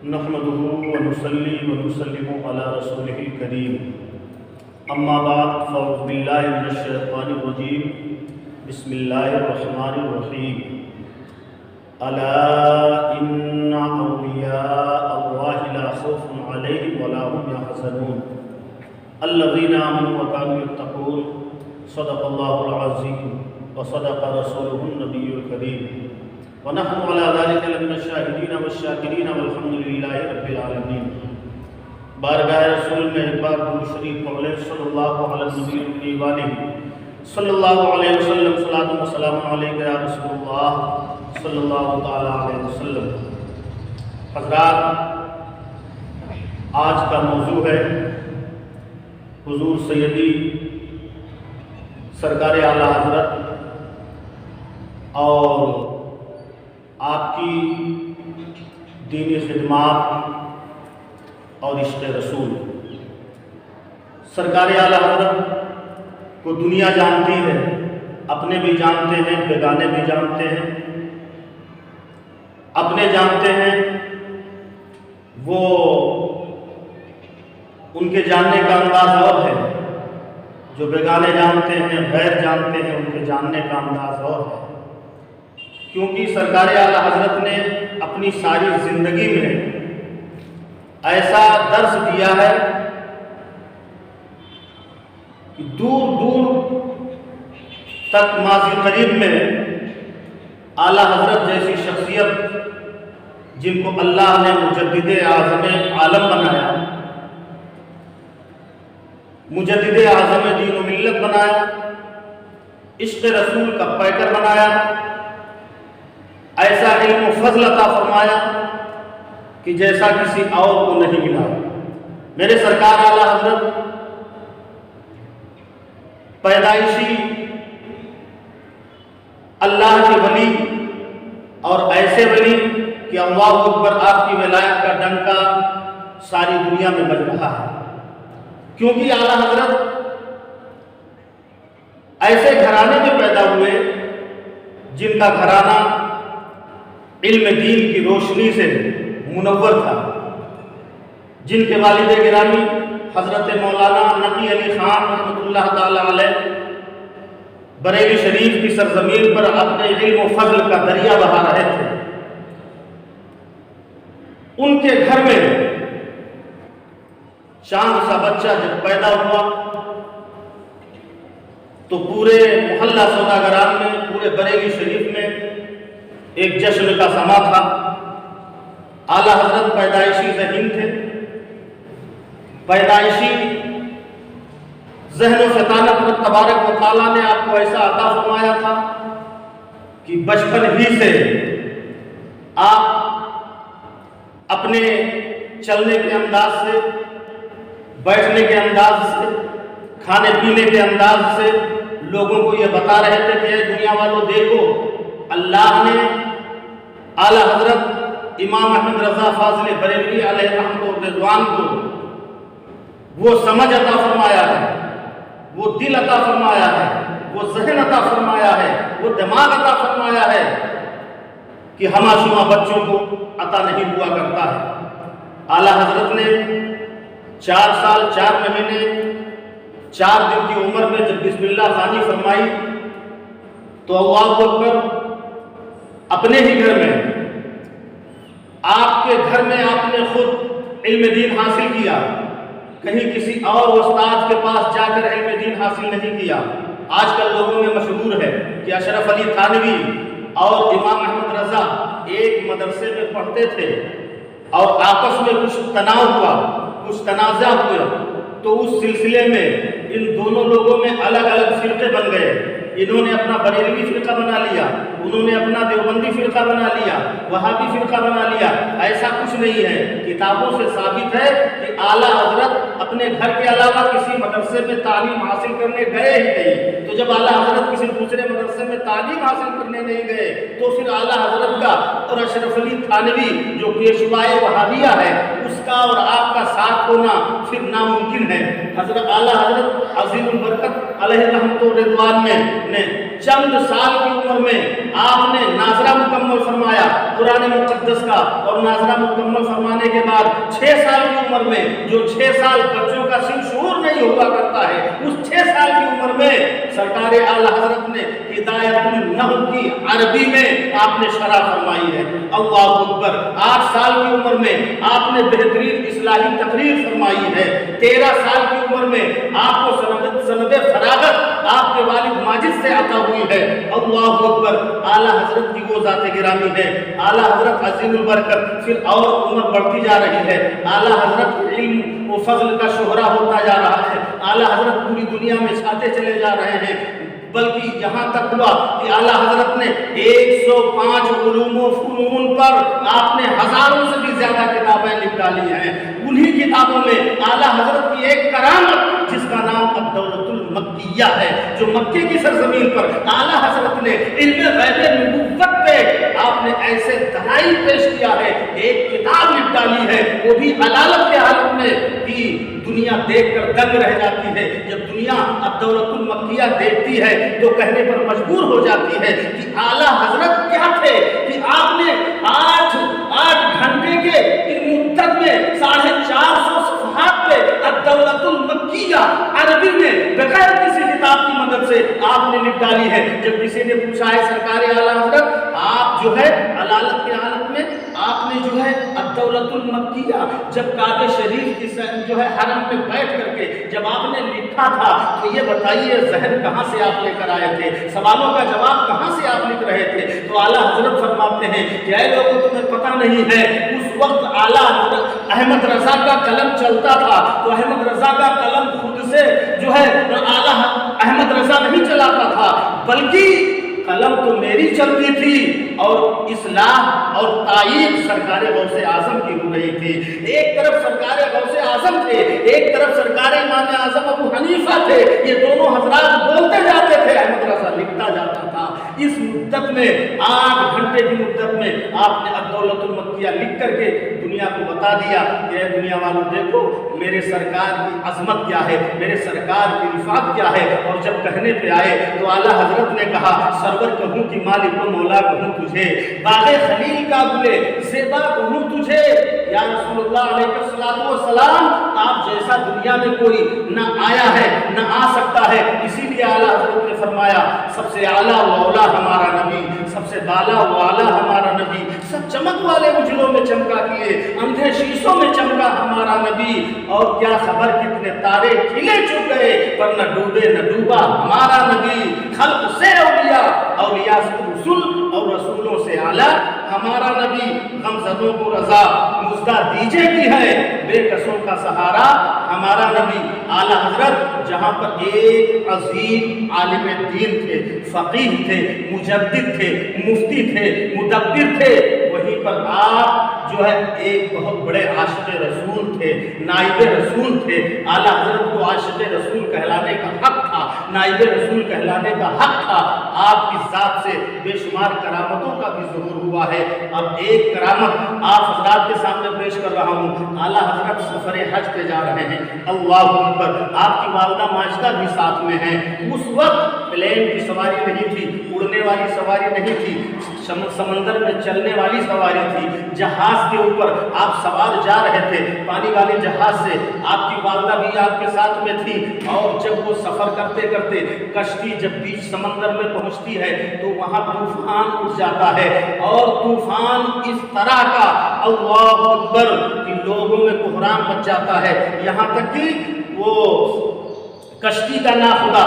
نحمده ونصلي ونسلم على رسوله الكريم اما بعد فاعوذ بالله من الشیطان الرجیم بسم اللہ الرحمن الرحیم الا ان اولیاء اللہ لا خوف علیہم ولا هم يحزنون الذین آمنوا وكانوا يتقون صدق اللہ العظیم وصدق رسوله النبی الکریم ونحن على ذلك لمن الشاہدین والشاکرین والحمد للہ رب العالمین۔ بارگاہ رسول میں ایک بار درود شریف پڑھ لیں۔ صلی اللہ علیہ وسلم صلی اللہ علیہ وسلم صلاۃ و سلام علیک یا رسول اللہ صلی اللہ تعالی علیہ وسلم۔ حضرات، آج کا موضوع ہے حضور سیدی سرکار اعلیٰ حضرت اور آپ کی دینی خدمات اور عشق رسول۔ سرکار اعلیٰ حضرت کو دنیا جانتی ہے، اپنے بھی جانتے ہیں، بیگانے بھی جانتے ہیں۔ اپنے جانتے ہیں، وہ ان کے جاننے کا انداز اور ہے، جو بیگانے جانتے ہیں، غیر جانتے ہیں، ان کے جاننے کا انداز اور ہے، کیونکہ سرکار اعلیٰ حضرت نے اپنی ساری زندگی میں ایسا درس دیا ہے کہ دور دور تک ماضی قریب میں اعلیٰ حضرت جیسی شخصیت جن کو اللہ نے مجدد اعظم عالم بنایا، مجدد اعظم دین و ملت بنایا، عشق رسول کا پیکر بنایا، ایسا علم و فضل عطا فرمایا کہ جیسا کسی اور کو نہیں ملا۔ میرے سرکار اعلیٰ حضرت پیدائشی اللہ کے ولی اور ایسے ولی کہ اللہ اکبر، آپ کی ولایت کا ڈنکا ساری دنیا میں بج رہا ہے، کیونکہ اعلیٰ حضرت ایسے گھرانے میں پیدا ہوئے جن کا گھرانہ علم دین کی روشنی سے منور تھا، جن کے والد گرامی حضرت مولانا نقی علی خان رحمۃ اللہ تعالی علیہ بریلی شریف کی سرزمین پر اپنے علم و فضل کا دریا بہا رہے تھے۔ ان کے گھر میں چاند سا بچہ جب پیدا ہوا تو پورے محلہ سوداگران میں، پورے بریلی شریف میں ایک جشن کا سما تھا۔ اعلیٰ حضرت پیدائشی ذہین تھے، پیدائشی ذہن و فطانت میں تبارک و تعالیٰ نے آپ کو ایسا عطا فرمایا تھا کہ بچپن ہی سے آپ اپنے چلنے کے انداز سے، بیٹھنے کے انداز سے، کھانے پینے کے انداز سے لوگوں کو یہ بتا رہے تھے کہ اے دنیا والوں دیکھو، اللہ نے اعلیٰ حضرت امام احمد رضا فاضل بریلوی علیہ رحمت و رضوان کو وہ سمجھ عطا فرمایا ہے، وہ دل عطا فرمایا ہے، وہ ذہن عطا فرمایا ہے، وہ دماغ عطا فرمایا ہے کہ ہمہ شمہ بچوں کو عطا نہیں ہوا کرتا ہے۔ اعلیٰ حضرت نے 4 سال 4 مہینے 4 دن کی عمر میں جب بسم اللہ خوانی فرمائی تو اللہ اکبر، اپنے ہی گھر میں، آپ کے گھر میں آپ نے خود علم دین حاصل کیا، کہیں کسی اور استاد کے پاس جا کر علم دین حاصل نہیں کیا۔ آج کل لوگوں میں مشہور ہے کہ اشرف علی تھانوی اور امام احمد رضا ایک مدرسے میں پڑھتے تھے اور آپس میں کچھ تناؤ ہوا، کچھ تنازع ہوئے، تو اس سلسلے میں ان دونوں لوگوں میں الگ الگ فرقے بن گئے۔ انہوں نے اپنا بریلوی فرقہ بنا لیا، انہوں نے اپنا دیوبندی فرقہ بنا لیا، وہابی فرقہ بنا لیا۔ ایسا کچھ نہیں ہے، کتابوں سے ثابت ہے کہ اعلیٰ حضرت اپنے گھر کے علاوہ کسی مدرسے میں تعلیم حاصل کرنے گئے ہی نہیں۔ تو جب اعلیٰ حضرت کسی دوسرے مدرسے میں تعلیم حاصل کرنے نہیں گئے تو پھر اعلیٰ حضرت کا اور اشرف علی تھانوی جو پیشوائے وہابیہ ہے اس کا اور آپ کا ساتھ ہونا پھر ناممکن ہے۔ حضرت اعلیٰ حضرت عظیم البرکت علیہ رحمت و رضوان نے چند سال کی عمر میں آپ نے ناظرہ مکمل فرمایا قرآن مقدس کا، اور ناظرہ مکمل فرمانے کے بعد 6 سال کی عمر میں، جو 6 سال بچوں کا سن شعور نہیں ہوا کرتا ہے، اس 6 سال کی عمر میں سرکار اعلیٰ حضرت نے ہدایت النحو کی عربی میں آپ نے شرح فرمائی ہے۔ اللہ اکبر۔ 8 سال کی عمر میں آپ نے بہترین اصلاحی تقریر فرمائی ہے۔ 13 سال کی عمر میں آپ کو سند فراغت آپ کے والد ماجد سے عطا ہوئی ہے۔ اللہ اکبر۔ اعلیٰ حضرت کی وہ ذات گرامی ہے، اعلیٰ حضرت عظیم البرکت، پھر اور عمر بڑھتی جا رہی ہے، اعلیٰ حضرت علم و فضل کا شہرا ہوتا جا رہا ہے، اعلیٰ حضرت پوری دنیا میں چھاتے چلے جا رہے ہیں، بلکہ یہاں تک ہوا کہ اعلیٰ حضرت نے 105 علوم و فنون پر آپ نے ہزاروں سے بھی زیادہ کتابیں لکھ ڈالی ہیں۔ انہی کتابوں میں اعلیٰ حضرت کی ایک کرامت جس کا نام الدولۃ المکیہ ہے، جو مکے کی سرزمین پر اعلیٰ حضرت نے علم غیب نبوت پہ آپ نے ایسے دلائل پیش کیا ہے، ایک کتاب لکھ ڈالی ہے، وہ بھی علالت کے حالت میں کہ دنیا دیکھ کر دنگ رہ جاتی ہے۔ جب دنیا الدولۃ المکیہ دیکھتی ہے تو کہنے پر مجبور ہو جاتی ہے کہ اعلیٰ حضرت کیا تھے کہ آپ نے 8 گھنٹے کے مدت میں 450 صفحات پہ الدولۃ المکیہ عربی میں بغیر کسی کتاب کی مدد سے آپ نے لکھ ڈالی ہے۔ جب کسی نے پوچھا ہے سرکار اعلیٰ حضرت آپ جو ہے علالت کی حالت میں آپ نے جو ہے الدولۃ المکیہ جب کعبہ شریف کی جو ہے حرم میں بیٹھ کر کے جب آپ نے لکھا تھا تو یہ بتائیے ذہن کہاں سے آپ لے کر آئے تھے، سوالوں کا جواب کہاں سے آپ لکھ رہے تھے؟ تو اعلیٰ حضرت فرماتے ہیں کہ اے لوگوں تمہیں پتہ نہیں ہے، اس وقت اعلیٰ حضرت احمد رضا کا قلم چلتا تھا، تو احمد رضا کا قلم خود سے جو ہے اعلیٰ احمد رضا نہیں چلاتا تھا، بلکہ قلم تو میری چلتی تھی اور اصلاح اور تائید سرکار غوث اعظم کی ہو رہی تھی۔ ایک طرف سرکار غوث اعظم تھے، ایک طرف سرکار امام اعظم ابو حنیفہ تھے، یہ دونوں حضرات بولتے جاتے تھے، احمد رضا لکھتا جاتا تھا۔ اس مدت میں 8 گھنٹے کی مدت میں آپ نے الدولۃ المکیہ لکھ کر کے دنیا کو بتا دیا کہ اے دنیا والوں دیکھو میرے سرکار کی عظمت کیا ہے، میرے سرکار کی رفعت کیا ہے۔ اور جب کہنے پہ آئے تو اعلیٰ حضرت نے کہا سرور کہوں کہ مالک و مولا کہوں تجھے، باغ خلیل کا گلے زیبا کہوں تجھے، یا رسول اللہ علیہ السلام آپ جیسا دنیا میں کوئی نہ آیا ہے نہ آ سکتا ہے۔ اسی لیے اعلیٰ حضرت نے فرمایا سب سے اعلیٰ و اولا ہمارا نبی، سب سے بالا و اعلیٰ ہمارا نبی، سب چمک والے اجلوں میں چمکا کیے، اندھے شیشوں میں چمکا ہمارا نبی، اور کیا خبر کتنے تارے کھلے چک گئے پر نہ ڈوبے نہ ڈوبا ہمارا نبی، خلق سے اولیاء، اولیاء سے رسول اور رسولوں سے اعلیٰ ہمارا نبی، غمزدوں کو رضا مزدہ دیجے کی ہے، بے کسوں کا سہارا ہمارا نبی۔ اعلیٰ حضرت جہاں پر ایک عظیم عالم دین تھے، فقیہ تھے، مجدد تھے، مفتی تھے، مدبر تھے، وہیں پر آپ جو ہے ایک بہت بڑے عاشق رسول تھے، نائب رسول تھے۔ اعلیٰ حضرت کو عاشق رسول کہلانے کا حق تھا، نائب رسول کہلانے کا حق تھا۔ آپ کی ذات سے بے شمار کرامتوں کا بھی ظہور ہوا ہے۔ اب ایک کرامت آپ حضرات کے سامنے پیش کر رہا ہوں۔ اعلیٰ حضرت سفر حج پہ جا رہے ہیں، اللہ اکبر، آپ کی والدہ ماجدہ بھی ساتھ میں ہیں۔ اس وقت پلین کی سواری نہیں تھی، اڑنے والی سواری نہیں تھی، سمندر میں چلنے والی سواری تھی، جہاز کے اوپر آپ سوار جا رہے تھے، پانی والے جہاز سے آپ کی والدہ بھی آپ کے ساتھ میں تھی، اور جب وہ سفر کرتے کرتے کشتی جب بیچ سمندر میں پہنچتی ہے تو وہاں طوفان اٹھ جاتا ہے، اور طوفان اس طرح کا اللہ اکبر کہ لوگوں میں بحران مچ جاتا ہے، یہاں تک کہ وہ کشتی کا ناخدا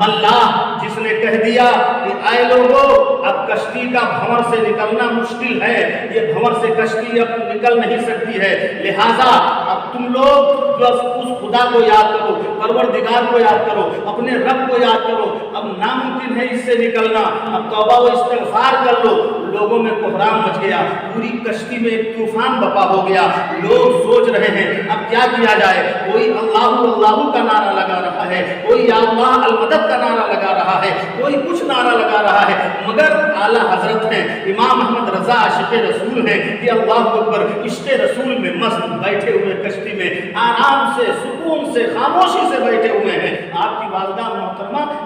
ملاح جس نے کہہ دیا کہ اے لوگوں اب کشتی کا بھنور سے نکلنا مشکل ہے، یہ بھنور سے کشتی اب نکل نہیں سکتی ہے، لہٰذا اب تم لوگ اس خدا کو یاد کرو، پروردگار کو یاد کرو، اپنے رب کو یاد کرو، اب ناممکن ہے اس سے نکلنا، اب توبہ و استغفار کر لو۔ لوگوں میں کوہرام مچ گیا، پوری کشتی میں ایک طوفان بپا ہو گیا، لوگ سوچ رہے ہیں اب کیا کیا جائے، کوئی اللہ اللہ کا نعرہ لگا رہا ہے، کوئی یا اللہ المدد کا نعرہ لگا رہا ہے، کوئی کچھ نعرہ لگا رہا ہے، مگر اعلیٰ حضرت ہیں، امام احمد رضا عاشق رسول ہیں کہ اللہ اکبر عشق رسول میں مست بیٹھے ہوئے کشتی میں آرام سے سکون سے خاموشی سے بیٹھے ہوئے ہیں۔ آپ کی والدہ محترمہ